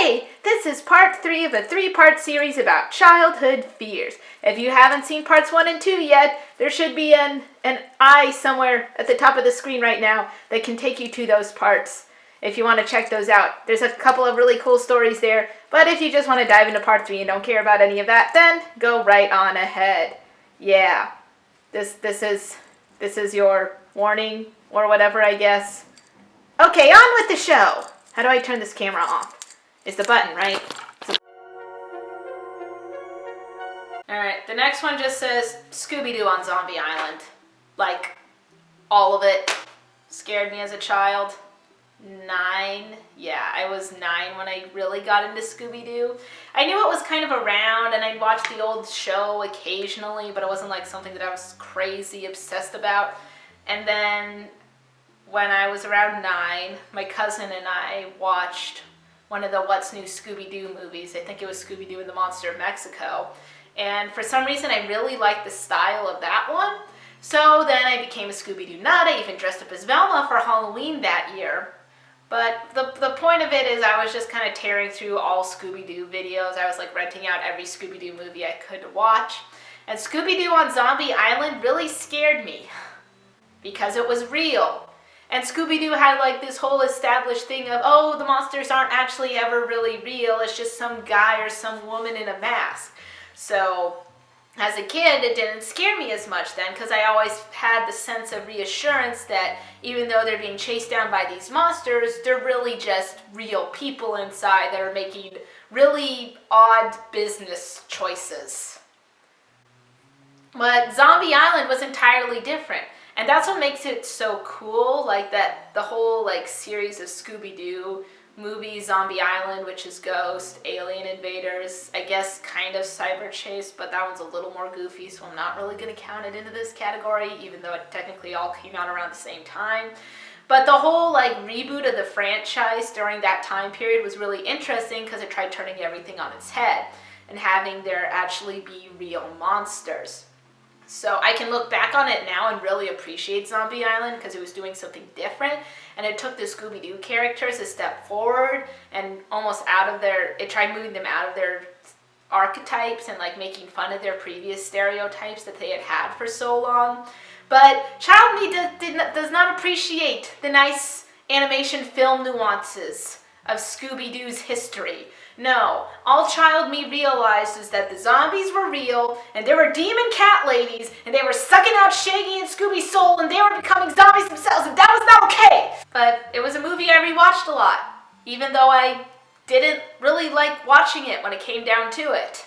Hey, this is part 3 of a 3-part series about childhood fears. If you haven't seen parts 1 and 2 yet, there should be an eye somewhere at the top of the screen right now that can take you to those parts if you want to check those out. There's a couple of really cool stories there, but if you just want to dive into part 3 and don't care about any of that, then go right on ahead. Yeah, this is your warning or whatever, I guess. Okay, on with the show. How do I turn this camera off? It's the button, right? Alright, the next one just says Scooby Doo on Zombie Island. Like, all of it. Scared me as a child. 9. Yeah, I was 9 when I really got into Scooby Doo. I knew it was kind of around and I'd watch the old show occasionally, but it wasn't like something that I was crazy obsessed about. And then when I was around 9, my cousin and I watched one of the What's New Scooby Doo movies. I think it was Scooby Doo and the Monster of Mexico. And for some reason, I really liked the style of that one. So then I became a Scooby Doo nut. I even dressed up as Velma for Halloween that year. But the point of it is I was just kind of tearing through all Scooby Doo videos. I was like renting out every Scooby Doo movie I could watch. And Scooby Doo on Zombie Island really scared me because it was real. And Scooby-Doo had like this whole established thing of, oh, the monsters aren't actually ever really real. It's just some guy or some woman in a mask. So as a kid, it didn't scare me as much then because I always had the sense of reassurance that even though they're being chased down by these monsters, they're really just real people inside that are making really odd business choices. But Zombie Island was entirely different. And that's what makes it so cool, like that the whole like series of Scooby-Doo movies, Zombie Island, which is Ghost, Alien Invaders, I guess kind of Cyber Chase, but that one's a little more goofy, so I'm not really going to count it into this category, even though it technically all came out around the same time. But the whole like reboot of the franchise during that time period was really interesting because it tried turning everything on its head and having there actually be real monsters. So I can look back on it now and really appreciate Zombie Island because it was doing something different and it took the Scooby-Doo characters a step forward and almost it tried moving them out of their archetypes and like making fun of their previous stereotypes that they had had for so long. But child me does not appreciate the nice animation film nuances of Scooby-Doo's history. No, all child me realized is that the zombies were real, and there were demon cat ladies, and they were sucking out Shaggy and Scooby's soul, and they were becoming zombies themselves, and that was not okay! But it was a movie I rewatched a lot, even though I didn't really like watching it when it came down to it.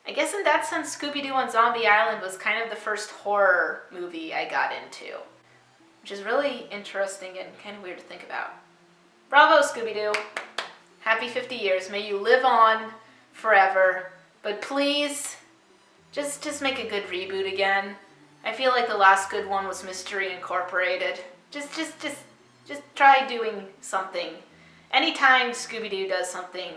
I guess in that sense, Scooby-Doo on Zombie Island was kind of the first horror movie I got into, which is really interesting and kind of weird to think about. Bravo, Scooby-Doo. Happy 50 years. May you live on forever. But please, just make a good reboot again. I feel like the last good one was Mystery Incorporated. Just try doing something. Anytime Scooby-Doo does something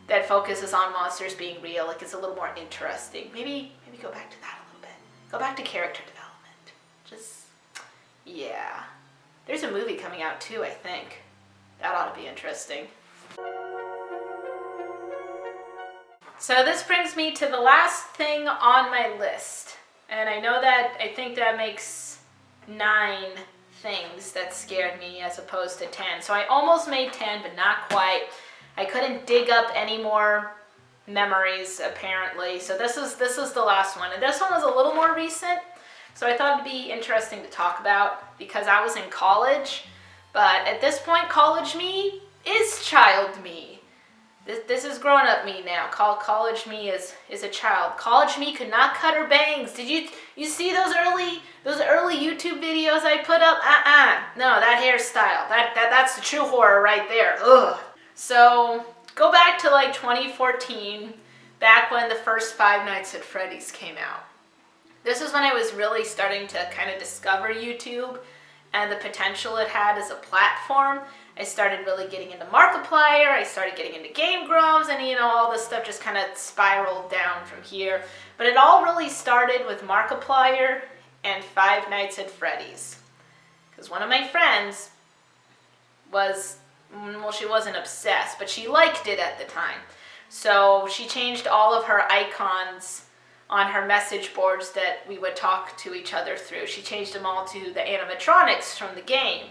that focuses on monsters being real, like it's a little more interesting. Maybe go back to that a little bit. Go back to character development. Yeah. There's a movie coming out too, I think. That ought to be interesting. So this brings me to the last thing on my list. And I think that makes 9 things that scared me as opposed to 10. So I almost made 10, but not quite. I couldn't dig up any more memories, apparently. So this is the last one. And this one was a little more recent. So I thought it'd be interesting to talk about because I was in college. But at this point, college me is child me. This is grown-up me now. College me is a child. College me could not cut her bangs. Did you see those early YouTube videos I put up? No, that hairstyle. That's the true horror right there. Ugh. So go back to like 2014, back when the first Five Nights at Freddy's came out. This is when I was really starting to kind of discover YouTube and the potential it had as a platform. I started really getting into Markiplier, I started getting into Game Grumps, and all this stuff just kind of spiraled down from here. But it all really started with Markiplier and Five Nights at Freddy's. Because one of my friends was well, she wasn't obsessed, but she liked it at the time. So she changed all of her icons on her message boards that we would talk to each other through. She changed them all to the animatronics from the game.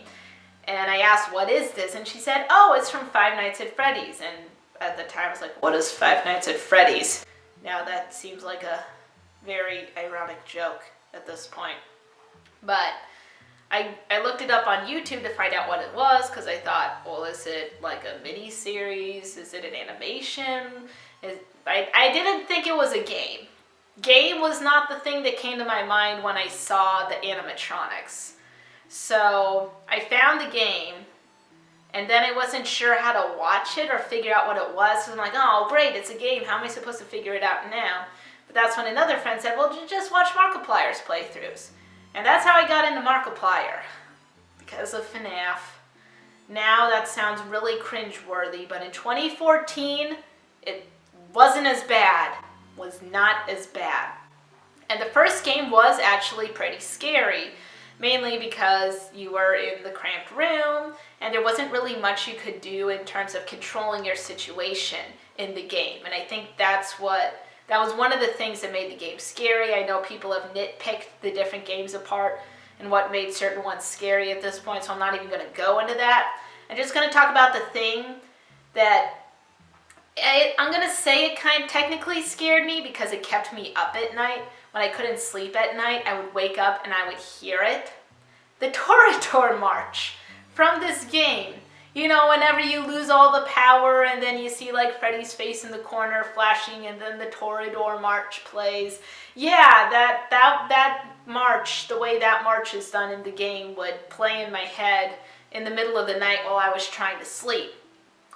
And I asked, what is this? And she said, oh, it's from Five Nights at Freddy's. And at the time I was like, what is Five Nights at Freddy's? Now that seems like a very ironic joke at this point. But I looked it up on YouTube to find out what it was, because I thought, well, is it like a mini-series? Is it an animation? I didn't think it was a game. Game was not the thing that came to my mind when I saw the animatronics. So I found the game, and then I wasn't sure how to watch it or figure out what it was. So I'm like, oh, great, it's a game. How am I supposed to figure it out now? But that's when another friend said, well, just watch Markiplier's playthroughs. And that's how I got into Markiplier, because of FNAF. Now that sounds really cringeworthy, but in 2014, it wasn't as bad. Was not as bad. And the first game was actually pretty scary, mainly because you were in the cramped room and there wasn't really much you could do in terms of controlling your situation in the game. And I think that was one of the things that made the game scary. I know people have nitpicked the different games apart and what made certain ones scary at this point, so I'm not even going to go into that. I'm just going to talk about the thing that I'm going to say it kind of technically scared me, because it kept me up at night. When I couldn't sleep at night, I would wake up and I would hear it. The Toreador March from this game. You know, whenever you lose all the power and then you see like Freddy's face in the corner flashing and then the Toreador March plays. Yeah, that march, the way that march is done in the game, would play in my head in the middle of the night while I was trying to sleep.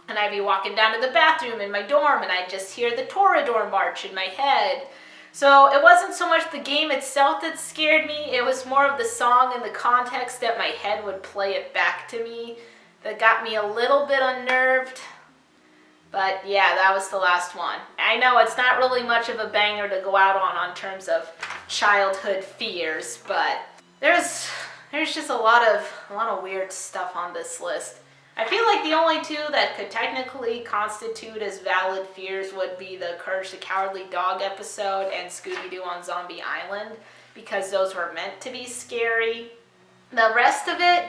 And I'd be walking down to the bathroom in my dorm and I'd just hear the Toreador March in my head. So it wasn't so much the game itself that scared me, it was more of the song and the context that my head would play it back to me that got me a little bit unnerved. But yeah, that was the last one. I know it's not really much of a banger to go out on terms of childhood fears, but there's just a lot of weird stuff on this list. I feel like the only two that could technically constitute as valid fears would be the Courage the Cowardly Dog episode and Scooby Doo on Zombie Island, because those were meant to be scary. The rest of it,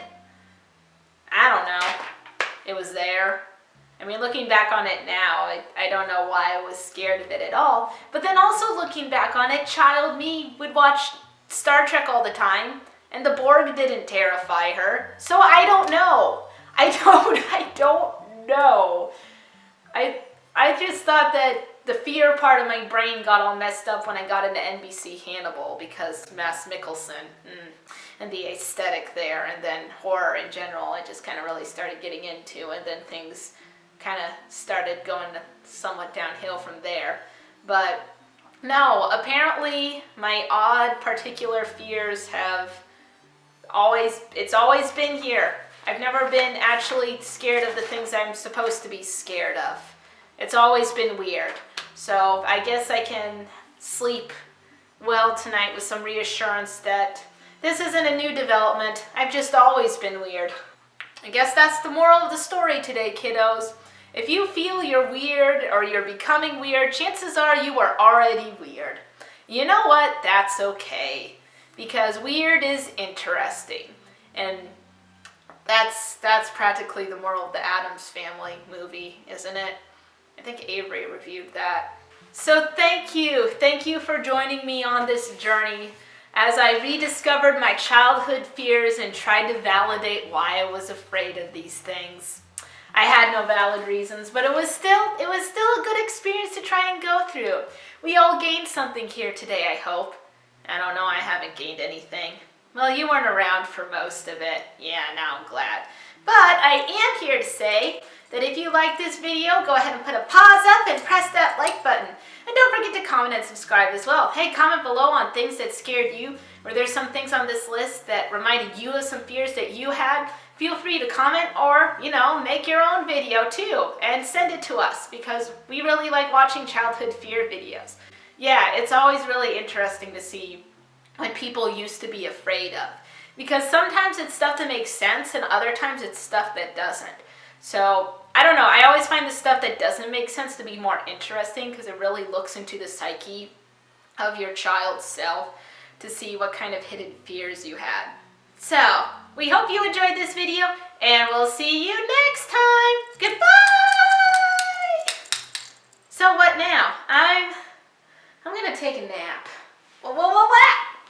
I don't know. It was there. I mean, looking back on it now, I don't know why I was scared of it at all. But then also looking back on it, child me would watch Star Trek all the time, and the Borg didn't terrify her. So I don't know. I don't know. I just thought that the fear part of my brain got all messed up when I got into NBC Hannibal, because Mads Mikkelsen and the aesthetic there, and then horror in general, I just kind of really started getting into, and then things kind of started going somewhat downhill from there. But no, apparently my odd particular fears it's always been here. I've never been actually scared of the things I'm supposed to be scared of. It's always been weird. So I guess I can sleep well tonight with some reassurance that this isn't a new development. I've just always been weird. I guess that's the moral of the story today, kiddos. If you feel you're weird or you're becoming weird, chances are you are already weird. You know what? That's okay. Because weird is interesting. And that's practically the moral of the Addams Family movie, isn't it? I think Avery reviewed that. So thank you for joining me on this journey as I rediscovered my childhood fears and tried to validate why I was afraid of these things. I had no valid reasons, but it was still a good experience to try and go through. We all gained something here today, I hope. I don't know, I haven't gained anything. Well, you weren't around for most of it. Yeah, now I'm glad. But I am here to say that if you like this video, go ahead and put a pause up and press that like button. And don't forget to comment and subscribe as well. Hey, comment below on things that scared you. Were there some things on this list that reminded you of some fears that you had? Feel free to comment or, make your own video too and send it to us, because we really like watching childhood fear videos. Yeah, it's always really interesting to see what people used to be afraid of, because sometimes it's stuff that makes sense and other times it's stuff that doesn't. So I don't know. I always find the stuff that doesn't make sense to be more interesting because it really looks into the psyche of your child's self to see what kind of hidden fears you had. So we hope you enjoyed this video, and we'll see you next time. Goodbye! So what now? I'm gonna take a nap.